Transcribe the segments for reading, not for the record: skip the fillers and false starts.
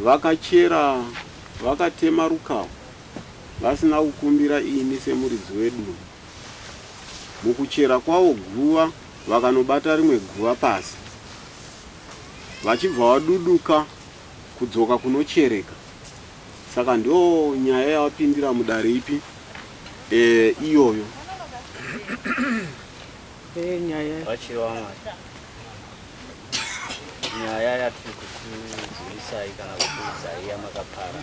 vakachera vakatema rukawa vasina kukumbira ini semuridzi wedu. Mukuchera kwavo guva vakanobata rimwe guva pasi, vachibva vaduduka kudzoka kunochereka. Saka ndo nyaya yavapindira mudare ipi iyoyo. Nyaya yatiri kukuzivisai kana kukuudzai yamakapara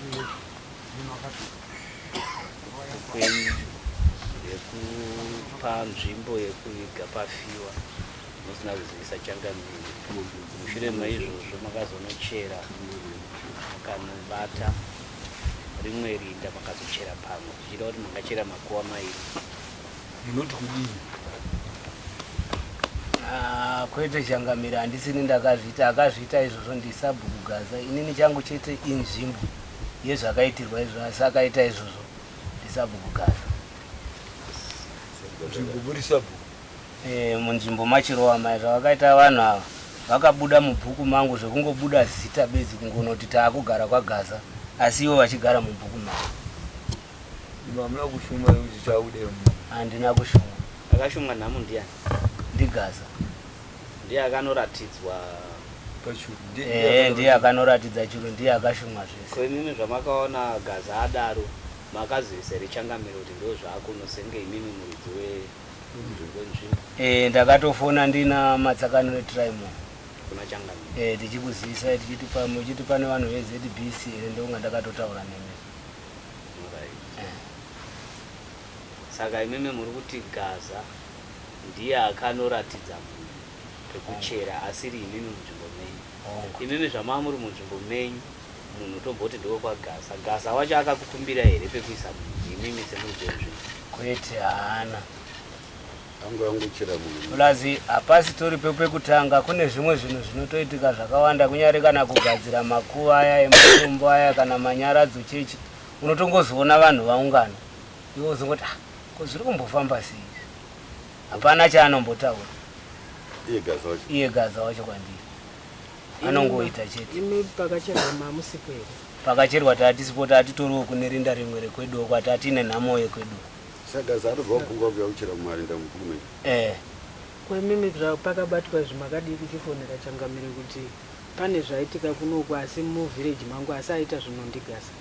kwenyu yekupa nzvimbo yekuviga pafiwa musina kuzivisa changamiri. Mushure maizvozvo makazonochera mukanobata rimwe rinda makazochera pamwe zvichida kuti makachera makuva mairi. Munoti kudini? Kwete changamiri handisini ndakazviita, akazviita izvozvo ndisabhuku Gaza. Inini changu chete inzvimbo yezvakaitirwa izvo, asi akaita izvozvo ndisabhuku Gaza. Nzvimbo muri sabhuku? Munzvimbo machirowa mai zvavakaita vanhu ava vakabuda mubhuku mangu zvekungobuda zita bedzi kungonoti taakugara kwaGaza, asi ivo vachigara mubhuku mangu. Hamuna kushuma kuti chaudeyo? Handina kushuma. Akashumwa nhamo ndiani? NdiGaza. Ndiye akanoratidzwa pachuru. Ndiye akanoratidza churu, ndiye akashumwa zvese. Kwemimi zvamakaona Gaza adaro makazivisa here changamiro kuti ndo zvaakunosenge imimi muridzi wenzvimbo? Ndakatofona ndina matsakaniro eTraimo kuna changamiro tichikuzivisa tichiti pane vanhu veZBC here, ndonga ndakatotaura nemi. Saka imimi muri kuti Gaza ndiye akanoratidza munhu pekuchera asiri imimi munzvimbo menyu. Imimi zvamava muri munzvimbo menyu munhu tomboti ndiwo kwaGaza. Gaza wacho akakukumbira here pekuisa munhu imimi semuridzi wenzvimbo? Kwete, haana. Ulazi hapasi tori pekutanga, kune zvimwe zvinhu zvinotoitika zvakawanda, kunyari kana kugadzira makuva aya ematombo aya kana manyaradzo chechi, unotongozoona vanhu vaungana iwo uzongoti zviri kumbofamba sei? Hapana chaanombotaura iye Gaza wacho kwandiri, anongoita chete. Imi pakacherwa mamusipo here? Pakacherwa tatisipo, tatitoriwo kune rinda rimwe rekwedu kwati atine nhamo yekwedu. Saka zarubva kunga kuchera mumarinda mukuru. Kwemimi pakabatwa zvimakadii kuchifonera changamire kuti pane zvaitika kunoku asi muvhireji mangu asi aita zvinondiGaza?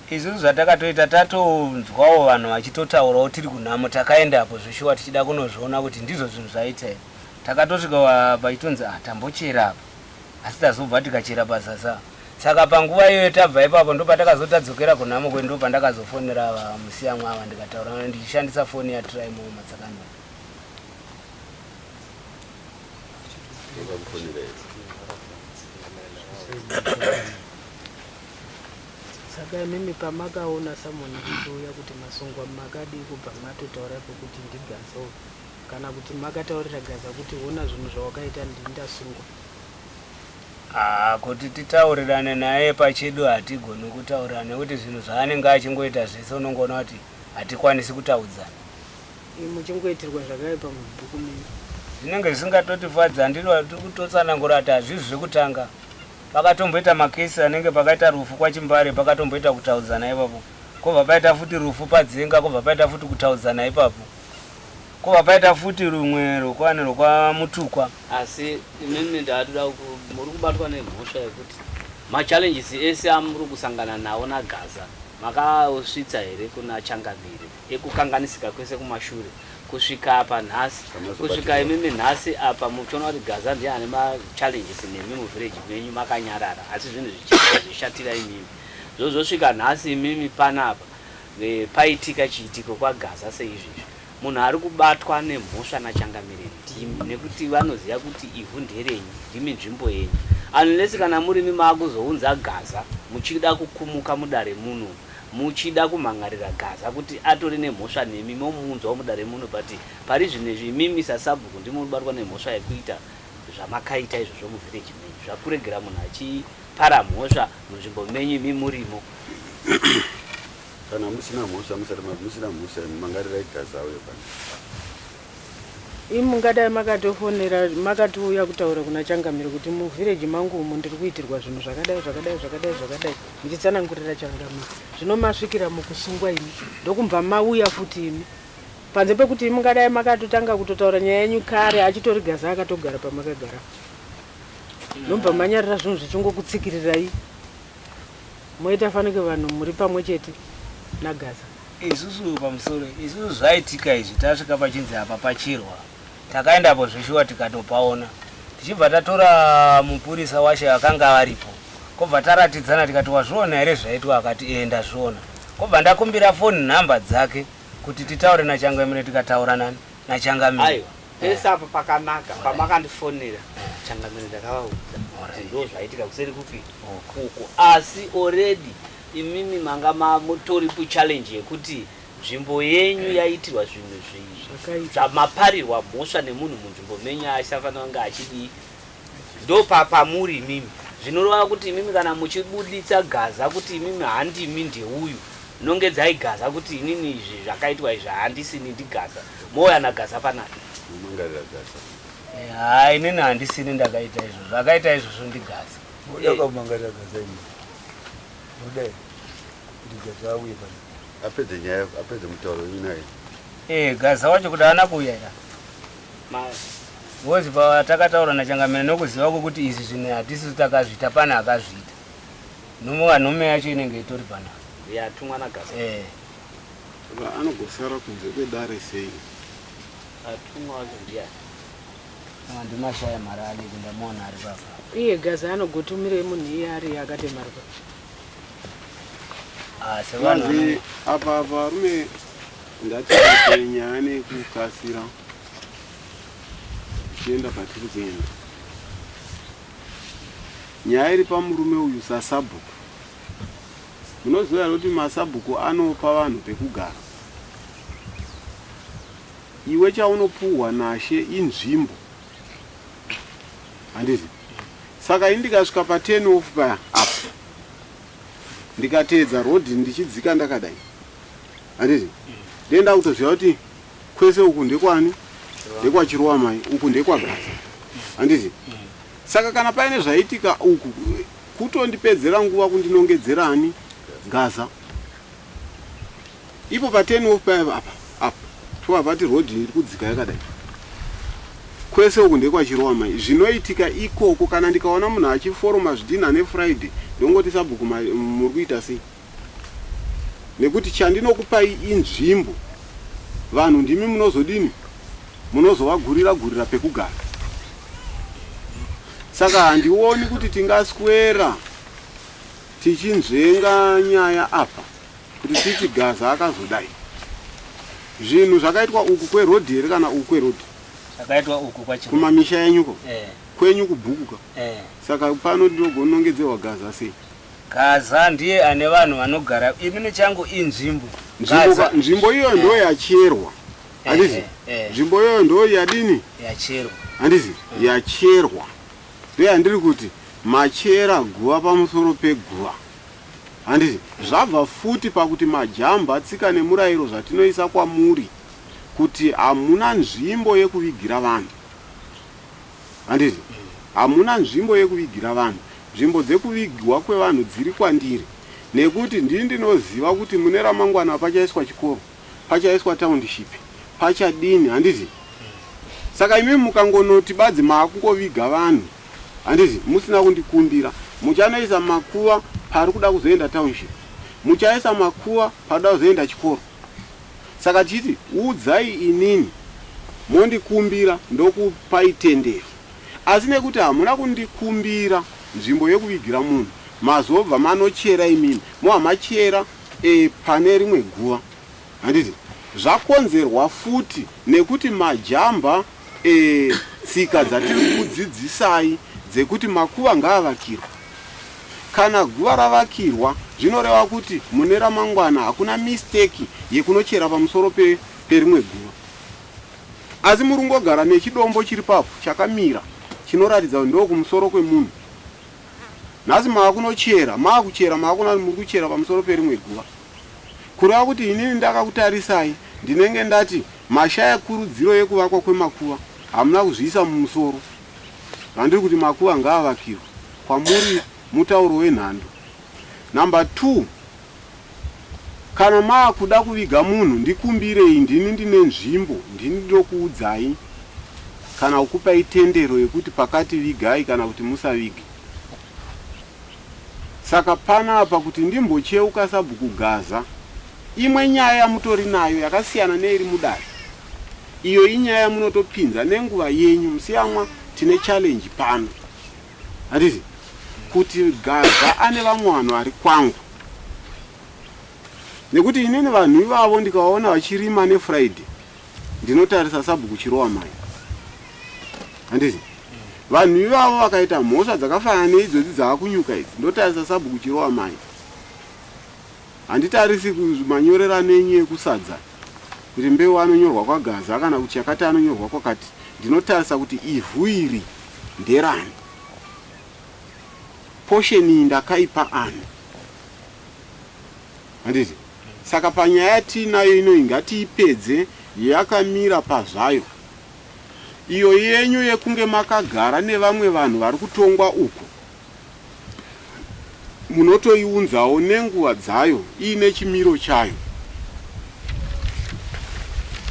Izvi zvatakatoita tatonzwawo vanhu vachitotaurawo tiri kunhamo, takaendapo zvishuwa tichida kunozviona kuti ndizvo zvinhu zvaita here. Takatosvika paitonzi tambochera apa, asi tazobva tikachera pasasa. Saka panguva iyoyo tabva ipapo ndo patakazotadzokera kunhamo kwedu, ndo pandakazofonera musiyamwe ava ndikataura ndichishandisa foni yaTraimo matsakaniro. Saka mimi pamakaona samoni kuchiuya kuti masungwa makadii kubva matotaurapo kuti ndiGaza kana kuti makataurira Gaza kuti ona zvinhu zvawakaita ndindasungwa? Kuti titaurirane naye pachedu hatigoni kutaurira nekuti zvinhu zvaanenge achingoita zvese unongoona kuti hatikwanisi kutaudzana. Muchingoitirwa zvakaipa mubhuku menyu zvinenge zvisingatotifadza. Ndiro kutotsanangura kuti hazvizvi zvekutanga. Pakatomboita makesi anenge pakaita rufu kwaChimbare, pakatomboita kutaudzana ipapo, kobva paita futi rufu paDzenga, kobva paita futi kutaudzana ipapo, kobva paita futi rumwe rokwane rokwaMutukwa. Asi imimi ndatoda muri kubatwa nemhosva yekuti machallenges ese amuri kusangana nawo naGaza makasvitsa here kuna changamire ekukanganisika kwese kumashure kusvika apa nhasi, kusvika imimi nhasi apa muchiona kuti Gaza ndiye ane machallenges nemi muvhireji menyu makanyarara, asi zvinhu zvichishatira imimi zvozosvika nhasi imimi panapa paitika chiitiko kwaGaza seizvizvi munhu ari kubatwa nemhosva nachangamire ndimi, nekuti vanoziva kuti ivhu nderenyu, ndimi nzvimbo yenyu. Unless kana muri makuzounza Gaza muchida kukumuka mudare muno, muchida kumhangarira Gaza kuti atori nemhosva nemi momuunzawo mudare muno, but pari zvinezvi imimi sasabhuku ndimunobatwa nemhosva yekuita zvamakaita izvozvo muvhireji menyu, zvakuregera munhu achipara mhosva munzvimbo menyu imi murimo. Kana musina mhosva musina mhosva mangarirai Gaza uyo mungadai makatofonera makatouya kutaura kuna Changamire kuti muvhireji mangu umu ndiri kuitirwa zvinhu zvakadai ndichitsanangurira Changamire. Zvino masvikira mukusungwa imi ndokubva mauya futi imi panze pekuti mungadai makatotanga kutotaura nyaya yenyu kare achitori Gaza akatogara pamakagara nobva manyarira zvinhu zvichingokutsikirirai moita fanike vanhu muri pamwe chete naGaza. Isusu pamusoro isusu zvaitika izvi tasvika pachinzi apa pachirwa takaendapo zvishuwa tikatopaona tichibva tatora mupurisa washe akanga aripo kobva taratidzana tikati wazviona here zvaitwa akati ndazviona kobva ndakumbira foni nhamba dzake kuti titaure naChangamire tikataura nani naChangamire. Aiwa pese apa pakanaka pamakandifonera Changamire ndakavaudza ndo zvaitika kuseri kupi kuku asi already imimi manga mutori kuchallenge yekuti nzvimbo yenyu yaitirwa zvinhu zvamaparirwa mhosva nemunhu munzvimbo menyu aisafanira kunge achidi ndo pamuri imimi zvinoreva kuti imimi kana muchibuditsa Gaza kuti imimi handimi ndeuyu nongedzai Gaza kuti inini izvi zvakaitwa izvi handisini ndiGaza moya naGaza panapa hai inini handisini ndakaita izvo zvakaita izvozvo ndiGaza Yakamangarira Gaza ini. Udai. Ndigaza uye pana. Apedze nyaya apedze mutauro inaye. Gaza wacho kuti ana kuuya ira wozi patakataura naChangamire nokuziva kuti izvi zvinhu hatisi takazviita pana akazviita nhume yacho inenge itori pana yatumwa naGaza anogosara kunze kwedare sei atumwa wacho ndiani ndimashaya mari ali kundamuona ari papa iye Gaza anogotumire munhu iye ari akatemarwa mazi apa varume ndati nyaya nekukasira tichienda patiri kuenda nyaya iri pamurume uyu saSabhuku. Munoziva kuti maSabhuku anopa vanhu pekugara. Iwe chaunopuhwa naShe inzvimbo handiti saka indikasvika pa10 off paya apa ndikateedza rodhi ndichidzika ndakadai handiti ndenda kutoziva kuti kwese uku ndekwani ndekwaChirowa mai uku ndekwaGaza handiti saka kana paine zvaitika uku kutondipedzera nguva kundinongedzerani Gaza ipo pa10 off paya apa twabvati rodhi iri kudzika yakadai kwese uku ndekwaChirowa mai zvinoitika ikoko kana ndikaona munhu achiforoma zvidhina neFriday ndongoti Sabhuku muri kuita sei nekuti chandinokupai inzvimbo vanhu ndimi munozodini munozovagurira pekugara saka handioni kuti tingaswera tichinzvenga nyaya apa kuti titi Gaza akazodai zvinhu zvakaitwa uku kwerodhi here kana uku kwerodhi zvakaitwa uku kwaChirowa kumamisha yenyuko kwenyu kubhukuka saka pano ndinogonongedzerwa Gaza sei Gaza ndiye ane vanhu vanogara imini changu inzvimbo nzvimbo iyo ndo yacherwa handiti nzvimbo iyo ndo yadini yacherwa handiti yacherwa ndo yandiri kuti machera guva pamusoro peguva handiti zvabva futi pakuti majamba tsika nemurayiro zvatinoisa kwamuri kuti hamuna nzvimbo yekuvigira vanhu handiti hamuna nzvimbo yekuvigira vanhu nzvimbo dzekuvigwa kwevanhu dziri kwandiri nekuti ndini ndinoziva kuti mune ramangwana pachaiswa chikoro pachaiswa township pachadini handiti saka imi mukangonoti badzi maakungoviga vanhu handiti musina kundikumbira muchanoisa makuva pari kuda kuzoenda township muchaisa makuva parikuda kuzoenda chikoro saka tichiti udzai inini mondikumbira ndokupai tendero asi nekuti hamuna kundikumbira nzvimbo yekuvigira munhu mazobva manochera imimi mohamachera pane rimwe guva handiti zvakonzerwa futi nekuti majamba tsika dzatiri kudzidzisai dzekuti makuva ngaavakirwa kana guva ravakirwa zvinoreva kuti mune ramangwana hakuna misteki yekunochera pamusoro perimwe guva asi muri kungogara nechidombo chiri papo chakamira chinoratidza kuti ndokumusoro kwemunhu nhasi maakunochera maakuchera maakuna muri kuchera pamusoro perimwe guva kureva kuti inini ndakakutarisai ndinenge ndati mashaya kurudziro yekuvakwa kwemakuva hamuna kuzviisa mumusoro. Handiri kuti makuva ngaavakirwe kwamuri mutauro wenhando. Namba 2, kana maakuda kuviga munhu ndikumbirei, ndini ndine nzvimbo, ndini ndokuudzai kana kukupai tendero yekuti pakati vigai kana kuti musavige. Saka panapa kuti ndimbocheuka sabhuku Gaza, imwe nyaya yamutori nayo yakasiyana neiri mudare. Iyo inyaya munotopinza nenguva yenyu. Musiyamwa tine challenge pano. Handiti kuti Gaza ane vamwe vanhu vari kwangu. Nekuti inini vanhu ivavo ndikaona vachirima neFriday ndinotarisa sabhuku Chirowa Mai. Handiti vanhu ivavo vakaita mhosva dzakafanana neidzodzi dzavakunyuka idzi ndotarisa sabhuku Chirowa Mai. Handitarisi manyorera nenyu ekusadza kuti mbeu anonyorwa kwaGaza kana kuti chakati anonyorwa kwakati. Ndinotarisa kuti ivhu iri nderani, posheni iyi ndakaipa ani. Handiti saka panyaya tinayo ino ingatiipedze yakamira pazvayo. Iyo yenyu yekunge makagara nevamwe vanhu vari kutongwa uku munotoiunzawo nenguva dzayo iine chimiro chayo.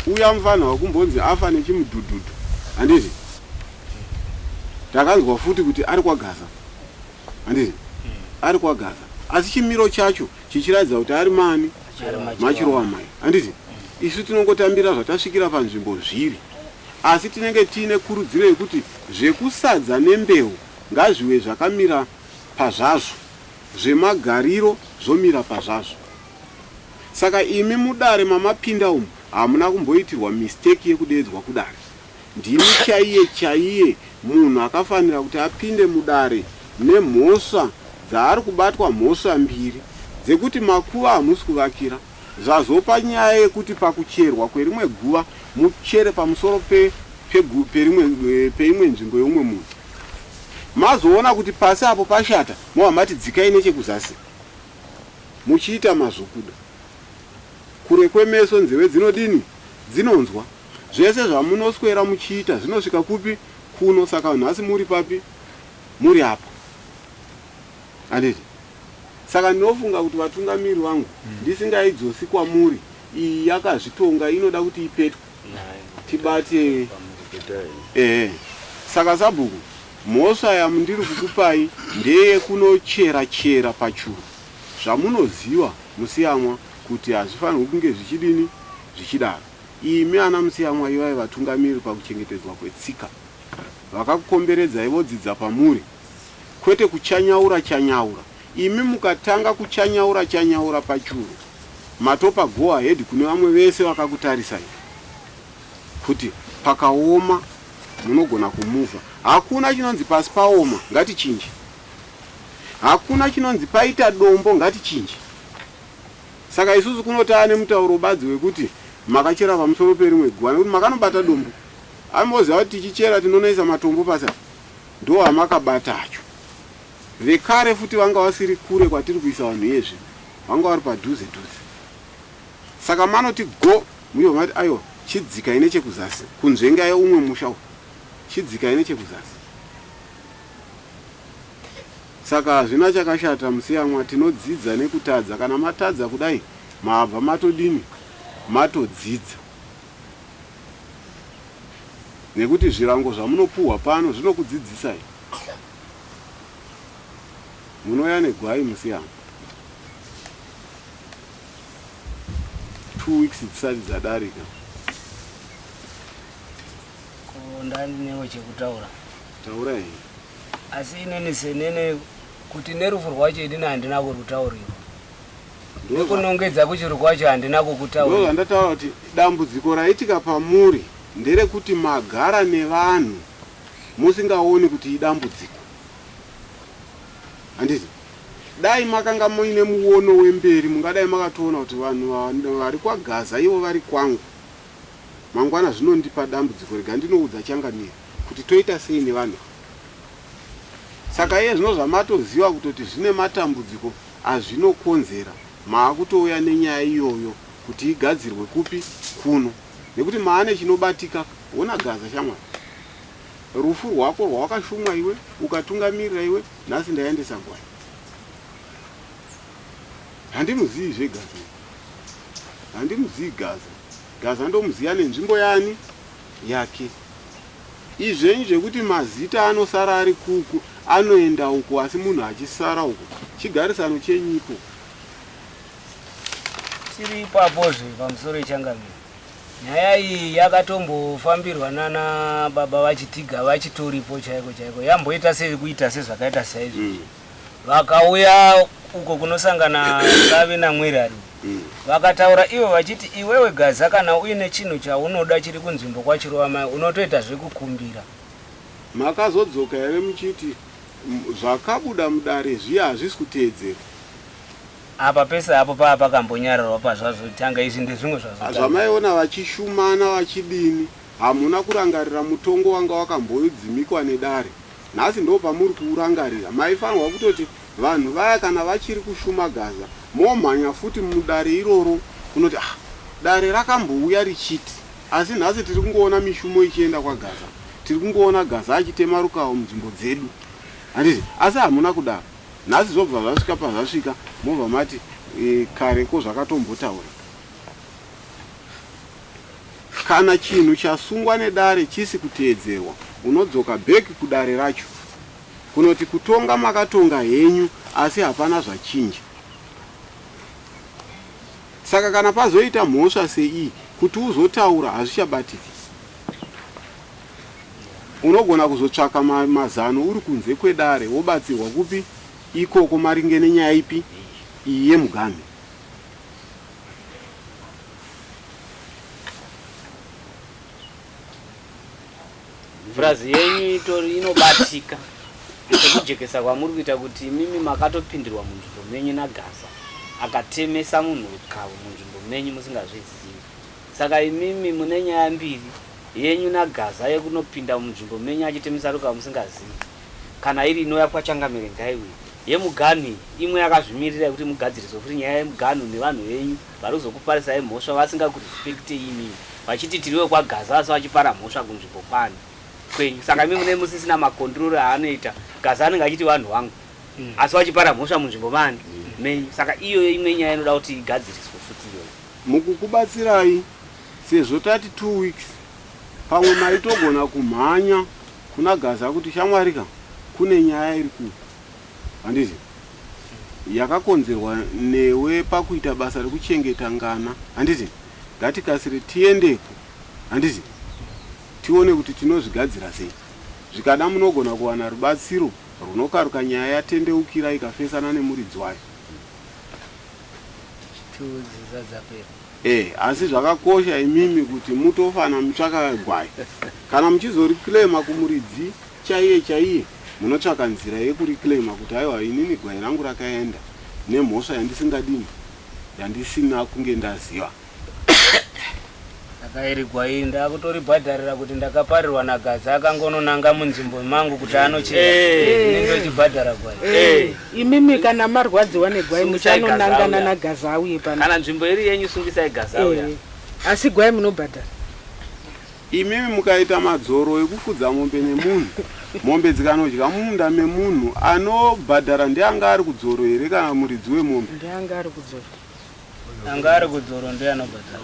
Uya mufana wakumbonzi afa nechimudhudhudhu. Handiti takanzwa futi kuti ari kwaGaza. Handiti ari kwaGaza, asi chimiro chacho chichiratidza kuti ari mani, maChirowa Mai. Handiti isu tinongotambira zvatasvikira panzvimbo zviri, asi tinenge tiine kurudziro yekuti zvekusadza nembeu ngazviwe zvakamira pazvazvo, zvemagariro zvomira pazvazvo. Saka imi mudare mamapinda umu hamuna kumboitirwa mistake yekudeedzwa kudare. Ndini chaiye munhu akafanira kuti apinde mudare nemhosva dzaari kubatwa, mhosva mbiri dzekuti makuva hamusi kuvakira. Zvazopa nyaya yekuti pakucherwa kwerimwe guva muchere pamusoro peimwe nzvimbo yeumwe munhu. Mazoona kuti pasi apo pashata mobva mati dzikai nechekuzasi, muchiita mazvokuda. Kure kwemeso nzeve dzinodini, dzinonzwa. Zvese zvamunoswera muchiita zvinosvika kupi? Kuno. Saka nhasi muri papi? Muri apo. Handiti saka ndinofunga kuti vatungamiri vangu ndisingaidzosi kwamuri. Iyi yakazvitonga, inoda kuti ipetwe tibate. Saka sabhuku mhosva yamundiri kukupai ndeye kunochera pachuru. Zvamunoziva musiyamwa kuti hazvifanirwi kunge zvichidini zvichidaro. Imi ana musiyamwa ivai vatungamiri pakuchengetedzwa kwetsika, vakakukomberedzai vodzidza pamuri, kwete kuchanyaura. Imi mukatanga kuchanyaura pachuru, matopa go ahead kune vamwe vese vakakutarisai kuti pakaoma munogona kumuvha. Hakuna chinonzi pasi paoma ngatichinje, hakuna chinonzi paita dombo ngatichinje. Saka isusu kunotava nemutauro badzi wekuti makachera pamusoro perimwe guva nekuti makanobata dombo. Amboziva kuti tichichera tinonoisa matombo pasi ndo hamakabata acho. Vekare futi vanga vasiri kure kwatiri kuisa vanhu yezvi, vanga vari padhuze. Saka manoti go muyo mati aiwa chidzika ine chekuzasi kunzvenga yeumwe musha, chidzika ine chekuzasi. Saka hazvina chakashata musiyamwa, tinodzidza nekutadza. Kana matadza kudai mabva matodini, matodzidza. Nekuti zvirango zvamunopuhwa pano zvinokudzidzisai. Munoya negwai musiyamwa 2 weeks dzisati dzadarika. Ndandinewo chekutaura. Taura hii. Asi inini senene kuti nerufu rwacho idina handina kurutauriwa. Nekunongedza kuchiri kwacho handina kukutaura. Ndo ndataura kuti dambudziko raitika pamuri ndere kuti magara nevanhu musingaoni kuti idambudziko. Handiti dai makanga muine muono wemberi mungadai makatoona kuti vanhu vari kwaGaza ivo vari kwangu. Mangwana zvinondipa dambudziko rega ndinoudza changamire kuti toita sei nevanhu. Saka iye zvino zvamatoziva kutoti zvine matambudziko azvinokonzera, maakutouya nenyaya iyoyo kuti igadzirwe kupi? Kuno. nekuti maane chinobatika. Ona Gaza shamwari, rufu rwako rwawakashumwa iwe ukatungamirira iwe, nhasi ndaendesa ngwai. Handimuzii zveGaza, handimuzii Gaza. Gaza ndomuziya nenzvimbo yani yake. Izvenyu zvekuti mazita anosara ari kuku anoenda uko, asi munhu achisara uko, chigarisano chenyipo. Tiri ipapozve pamusoro yechangamire. Nyaya iyi yakatombofambirwa nana baba vachitiga vachitoripo chaiko chaiko, yamboita sekuita sezvakaita saizvozvo. Vakauya uko kunosangana Savi naMwirari, vakataura ivo vachiti iwewe Gaza kana uine chinhu chaunoda chiri kunzvimbo kwaChirovamai unotoita zvekukumbira. Makazodzoka here muchiti zvakabuda mudare zviya hazvisi kuteedzera? Apa pese apo pava pakambonyararwa pazvazotanga izvi ndezvimwe zvazotanga. Zvamaiona vachishumana vachidini, hamuna kurangarira mutongo wanga wakambodzimikwa nedare. Nhasi ndo pamuri kuurangarira. Maifanirwa kutoti vanhu vaya kana vachiri kushuma Gaza momhanya futi mudare iroro kunoti dare rakambouya richiti, asi nhasi tiri kungoona mishumo ichienda kwaGaza, tiri kungoona Gaza achitemarukawo munzvimbo dzedu. Handiti, asi hamuna kudaro. Nhasi zvobva zvasvika pazvasvika mobva mati kareko zvakatombotaura. Kana chinhu chasungwa nedare chisi kuteedzerwa, unodzoka bheki kudare racho. Kunoti kutonga makatonga henyu, asi hapana zvachinja. Saka kana pazoita mhosva sei, kuti uzotaura hazvichabatiki. Unogona kuzotsvaka mazano uri kunze kwedare, wobatsirwa kupi ikoko maringe nenyaya ipi iyi yemugamhi. Mvurazi yenyu inobatika sekujekesa kwamuri kuita kuti imimi makatopindirwa munzvimbo menyu naGaza akatemesa munhu kawo munzvimbo menyu musingazvizivi. Saka imimi mune nyaya mbiri, yenyu naGaza yekunopinda munzvimbo menyu achitemesa rukawo musingazivi. Kana iri inouya kwaChangamire ngaiwe yemuganhu, imwe yakazvimirira kuti mugadziriswe futi nyaya yemuganhu nevanhu venyu vari kuzokuparisai mhosva vasingakurespectei imimi, vachiti tiriwe kwaGaza asi vachipara mhosva kunzvimbo kwani kwenyu. Saka mimi mune musisina makondroro aanoita. Gaza anenge achiti vanhu vangu asi vachipara mhosva munzvimbo mani menyu. Saka iyo imwe nyaya inoda kuti igadziriswe futi iyoyo. Mukukubatsirai sezvo tati 2 weeks pamwe maitogona kumhanya kuna Gaza kuti shamwarika kune nyaya iri ku, handiti, yakakonzerwa newe pakuita basa rekuchengeta ngana, handiti, ngatikasire tiendeko, handiti, tione kuti tinozvigadzira sei. Zvikada munogona kuwana rubatsiro runokaruka nyaya yatendeukira ikafesana nemuridzi wayo. Asi zvakakosha imimi kuti mutofana mutsvaka gwai. Kana muchizoriklema kumuridzi chaiye munotsvaka nzira yekuriklema kuti aiwa inini gwai rangu rakaenda nemhosva yandisingadini, yandisina kunge ndaziva. Saka iri gwai ndakutoribhadharira kuti ndakaparirwa naGaza akangononanga munzvimbo mangu kuti anochera. Nenge uchibhadhara gwai. Imimi kana marwadziwa negwai musanonangana naGaza auye pana. Kana nzvimbo iri yenyu sungisai Gaza auya. Asi gwai munobhadhara. Imimi mukaita madzoro ekufudza mombe nemunhu, mombe dzikanodya mumunda memunhu, anobhadhara ndianga ari kudzoro here kana muridzi wemombe? Ndianga ari kudzoro. Anga ari kudzoro ndiye anobhadhara.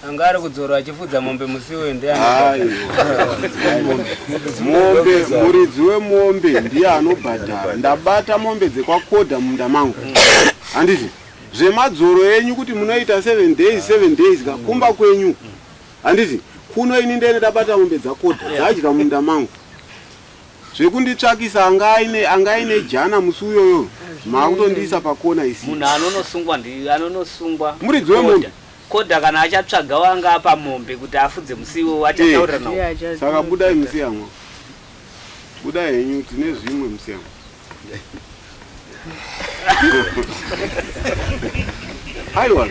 Anga ari kudzoro achifudza mombe musiwe ndiye anobhadhara. Mombe, muridzi wemombe ndiye anobhadhara. Ndabata mombe dzekwakodha munda mangu. Handiti, zvemadzoro enyu kuti munoita 7 days kakumba kwenyu. Handiti, kuno ini ndene ndabata mombe dzakodha dzadya munda mangu. Zvekunditsvakisa anga aine jana musi uyoyo, makutondiisa pakona isi. Munhu anonosungwa muridzi wemombe. Kodha kana achatsvaga wanga pamombe kuti afudze musiwo achataurira nawo. Saka budai musiyamwa. Budai henyu tine zvimwe musiyamwa. Aiwa,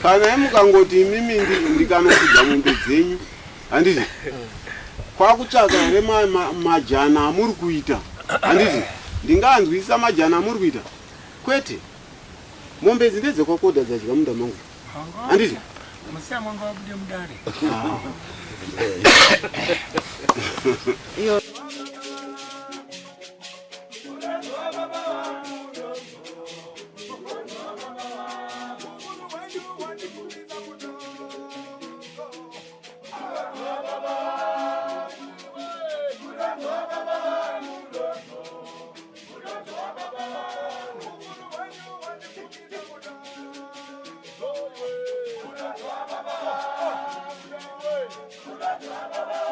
kana mukangoti imimi ndikanofudza mombe dzenyu, handiti, kwakutsvaga here majana amuri kuita, handiti, ndinganzwisa majana amuri kuita, kwete, mombe idzi ndedzekwakodha dzadya munda mangu, handiti, musama ngabude mudare iyo Baba.